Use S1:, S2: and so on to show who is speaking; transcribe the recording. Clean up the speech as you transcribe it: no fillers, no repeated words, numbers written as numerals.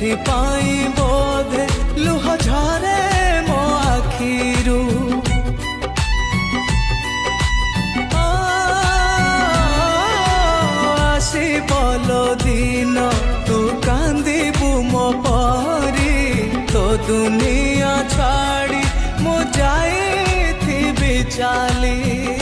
S1: पाई बोधे लुह झरे मो आखिरू आसी बोलो दिन तू कांदिबू मो परी तो दुनिया छाड़ी मु जाई थी बिचाली।